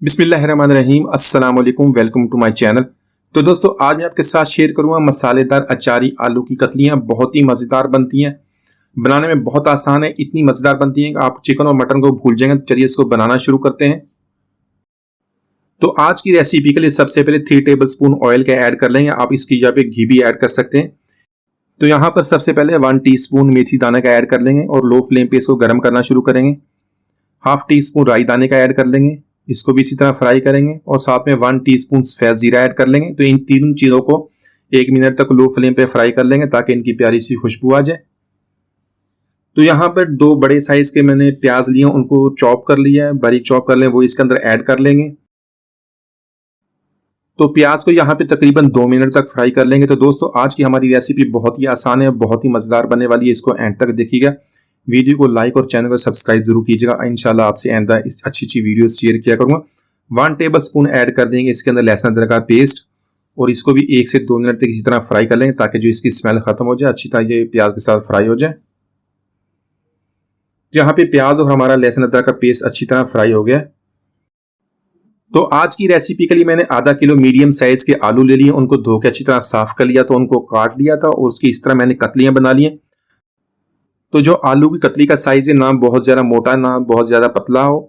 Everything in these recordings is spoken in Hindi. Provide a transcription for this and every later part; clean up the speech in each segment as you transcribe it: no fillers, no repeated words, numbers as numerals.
बिस्मिल्लाहिर्रहमानिर्रहीम, अस्सलाम वालेकुम, वेलकम टू माय चैनल। तो दोस्तों, आज मैं आपके साथ शेयर करूंगा मसालेदार अचारी आलू की कतलियां। बहुत ही मज़ेदार बनती हैं, बनाने में बहुत आसान है, इतनी मज़ेदार बनती हैं कि आप चिकन और मटन को भूल जाएंगे। चलिए इसको बनाना शुरू करते हैं। तो आज की रेसिपी के लिए सबसे पहले 3 टेबल स्पून ऑयल का ऐड कर लेंगे। आप इसकी जगह पे घी भी ऐड कर सकते हैं। तो यहाँ पर सबसे पहले 1 टीस्पून मेथी दाना का ऐड कर लेंगे और लो फ्लेम पे इसको गर्म करना शुरू करेंगे। हाफ टी स्पून राई दाने का ऐड कर लेंगे, इसको भी इसी तरह फ्राई करेंगे और साथ में 1 टीस्पून सफेद जीरा ऐड कर लेंगे। तो इन तीनों चीज़ों को 1 मिनट तक लो फ्लेम पे फ्राई कर लेंगे ताकि इनकी प्यारी सी खुशबू आ जाए। तो यहाँ पर 2 बड़े साइज के मैंने प्याज लिए, उनको चॉप कर लिया है, बारीक चॉप कर लें, वो इसके अंदर ऐड कर लेंगे। तो प्याज को यहाँ पे तकरीबन 2 मिनट तक फ्राई कर लेंगे। तो दोस्तों, आज की हमारी रेसिपी बहुत ही आसान है, बहुत ही मजेदार बनने वाली है। इसको एंड तक देखिएगा, वीडियो को लाइक और चैनल को सब्सक्राइब जरूर कीजिएगा। इंशाल्लाह आपसे आइंदा इस अच्छी वीडियोस शेयर किया करूंगा। 1 टेबल स्पून ऐड कर देंगे इसके अंदर लहसुन अदरक का पेस्ट और इसको भी 1 से 2 मिनट तक इसी तरह फ्राई कर लेंगे ताकि जो इसकी स्मेल खत्म हो जाए, अच्छी तरह ये प्याज के साथ फ्राई हो जाए। यहाँ पे प्याज और हमारा लहसुन अदरक का पेस्ट अच्छी तरह फ्राई हो गया। तो आज की रेसिपी के लिए मैंने आधा किलो मीडियम साइज के आलू ले लिए, उनको धो के अच्छी तरह साफ कर लिया, तो उनको काट लिया था और उसकी इस तरह मैंने कतलियां बना ली हैं। तो जो आलू की कतली का साइज है, ना बहुत ज्यादा मोटा ना बहुत ज्यादा पतला हो,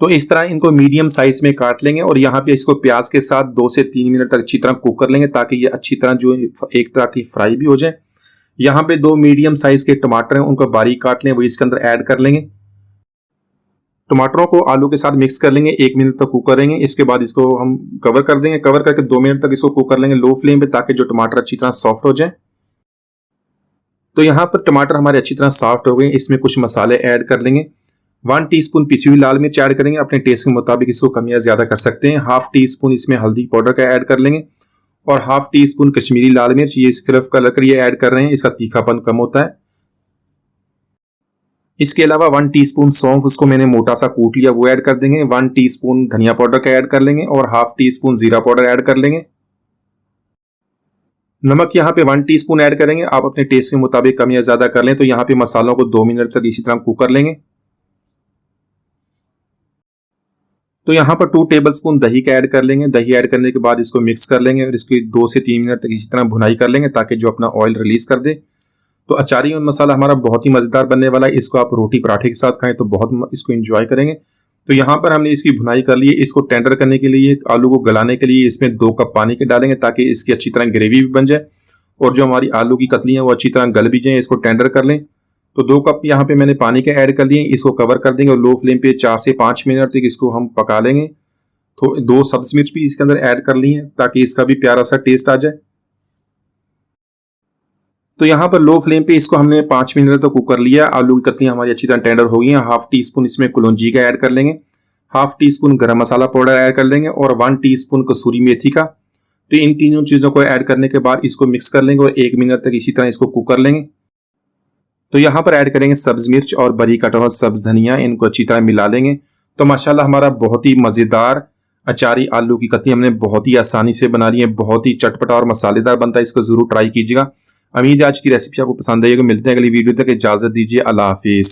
तो इस तरह इनको मीडियम साइज में काट लेंगे और यहाँ पे इसको प्याज के साथ 2 से 3 मिनट तक अच्छी तरह कुक कर लेंगे ताकि ये अच्छी तरह जो एक तरह की फ्राई भी हो जाए। यहाँ पे 2 मीडियम साइज के टमाटर हैं, उनको बारीक काट लें, वो इसके अंदर ऐड कर लेंगे। टमाटरों को आलू के साथ मिक्स कर लेंगे, 1 मिनट तक कुक करेंगे। इसके बाद इसको हम कवर कर देंगे, कवर करके 2 मिनट तक इसको कुक कर लेंगे लो फ्लेम पे ताकि जो टमाटर अच्छी तरह सॉफ्ट हो जाए। तो यहाँ पर टमाटर हमारे अच्छी तरह सॉफ्ट हो गए, इसमें कुछ मसाले ऐड कर लेंगे। 1 टीस्पून पिसी हुई लाल मिर्च ऐड करेंगे, अपने टेस्ट के मुताबिक इसको कम या ज्यादा कर सकते हैं। हाफ टी स्पून इसमें हल्दी पाउडर का ऐड कर लेंगे और हाफ टी स्पून कश्मीरी लाल मिर्च, ये सिर्फ कलर के लिए ऐड कर रहे हैं, इसका तीखापन कम होता है। इसके अलावा 1 टीस्पून सौंफ, उसको मैंने मोटा सा कूट लिया, वो ऐड कर देंगे। 1 टीस्पून धनिया पाउडर का ऐड कर लेंगे और हाफ टी स्पून जीरा पाउडर ऐड कर लेंगे। नमक यहाँ पे 1 टीस्पून ऐड करेंगे, आप अपने टेस्ट के मुताबिक कम या ज्यादा कर लें। तो यहाँ पे मसालों को 2 मिनट तक इसी तरह कुक कर लेंगे। तो यहाँ पर 2 टेबल स्पून दही का ऐड कर लेंगे। दही ऐड करने के बाद इसको मिक्स कर लेंगे और इसकी 2 से 3 मिनट तक इसी तरह भुनाई कर लेंगे ताकि जो अपना ऑयल रिलीज कर दे। तो अचारी और मसाला हमारा बहुत ही मजेदार बनने वाला है, इसको आप रोटी पराठे के साथ खाएं तो बहुत इसको एंजॉय करेंगे। तो यहाँ पर हमने इसकी भुनाई कर ली है। इसको टेंडर करने के लिए, आलू को गलाने के लिए इसमें 2 कप पानी के डालेंगे ताकि इसकी अच्छी तरह ग्रेवी भी बन जाए और जो हमारी आलू की कतलियां वो अच्छी तरह गल भी जाए। इसको टेंडर कर लें। तो 2 कप यहाँ पे मैंने पानी के ऐड कर दिए, इसको कवर कर देंगे और लो फ्लेम पे 4 से 5 मिनट तक इसको हम पका लेंगे। तो 2 सब्ज मिर्च भी इसके अंदर ऐड कर ली है ताकि इसका भी प्यारा सा टेस्ट आ जाए। तो यहाँ पर लो फ्लेम पे इसको हमने 5 मिनट तक कुक कर लिया। आलू की कतलियां हमारी अच्छी तरह टेंडर हो गई हैं। हाफ टी स्पून इसमें कुलौंजी का ऐड कर लेंगे, हाफ टी स्पून गरम मसाला पाउडर ऐड कर लेंगे और 1 टीस्पून कसूरी मेथी का। तो इन तीनों चीजों को ऐड करने के बाद इसको मिक्स कर लेंगे और 1 मिनट तक इसी तरह इसको कुक कर लेंगे। तो यहाँ पर ऐड करेंगे सब्ज मिर्च और बारीक कटा हुआ सब्ज धनिया, इनको अच्छी तरह मिला लेंगे। तो माशाल्लाह हमारा बहुत ही मजेदार अचारी आलू की कतली हमने बहुत ही आसानी से बना ली है, बहुत ही चटपटा और मसालेदार बनता है। इसको जरूर ट्राई कीजिएगा। उम्मीद है आज की रेसिपी आपको पसंद आएगी। मिलते हैं अगली वीडियो तक, इजाजत दीजिए, अल्लाह हाफिज।